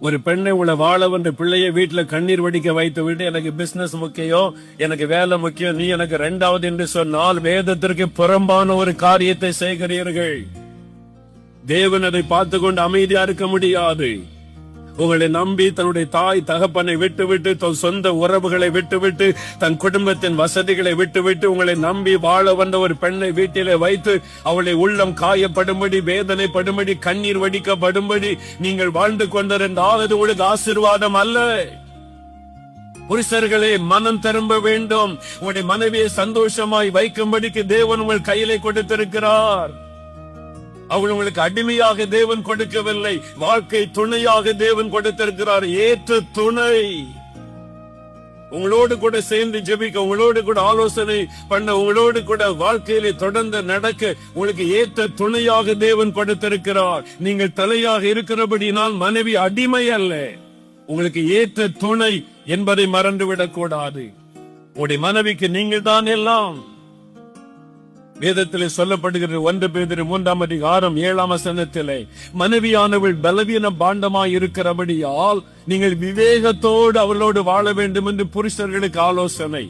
ஒரு பெண்ணை உள்ள வாழ வந்த பிள்ளையை வீட்டுல கண்ணீர் வடிக்க வைத்து விட்டு எனக்கு பிசினஸ் முக்கியம், எனக்கு வேலை முக்கியம், நீ எனக்கு இரண்டாவது என்று சொன்னால் வேதத்திற்கு புறம்பான ஒரு காரியத்தை செய்கிறீர்கள். தேவன் அதை பார்த்து கொண்டு அமைதியா இருக்க முடியாது. உங்களை நம்பி தன்னுடைய தாய் தகப்பனை விட்டுவிட்டு, தன் சொந்த உறவுகளை விட்டுவிட்டு, தன் குடும்பத்தின் வசதிகளை விட்டுவிட்டு உங்களை நம்பி வாழ வந்த ஒரு பெண்ணை வீட்டிலே வைத்து அவளை உள்ளம் காயப்படும்படி, வேதனைப்படும்படி, கண்ணீர் வடிக்கப்படும்படி நீங்கள் வாழ்ந்து கொண்டிருந்தால் அது உங்களுக்கு ஆசீர்வாதம் அல்ல. புருஷர்களே, மனம் திரும்ப வேண்டும். உங்களுடைய மனைவியை சந்தோஷமாய் வைக்கும்படிக்கு தேவன் உங்கள் கையிலே கொடுத்திருக்கிறார். அவள் உங்களுக்கு அடிமையாக தேவன் கொடுக்கவில்லை, வாழ்க்கை துணையாக தேவன் கொடுத்திருக்கிறார். ஏற்ற துணை, உங்களோடு கூட சேர்ந்து ஜெபிக்க, உங்களோடு கூட ஆலோசனை பண்ண, உங்களோடு கூட வாழ்க்கையிலே தொடர்ந்து நடக்க உங்களுக்கு ஏற்ற துணையாக தேவன் கொடுத்திருக்கிறார். நீங்கள் தலையாக இருக்கிறபடினால் மனைவி அடிமை அல்ல, உங்களுக்கு ஏற்ற துணை என்பதை மறந்துவிடக் கூடாது. உங்களுடைய மனைவிக்கு நீங்கள் தான் எல்லாம். வேதத்திலே சொல்லப்படுகிறது 1 பேதுரு 3:7 மனைவியானவள் பலவீன பாண்டமாய் இருக்கிறபடியால் நீங்கள் விவேகத்தோடு அவளோடு வாழ வேண்டும் என்று புருஷர்களுக்கு ஆலோசனை.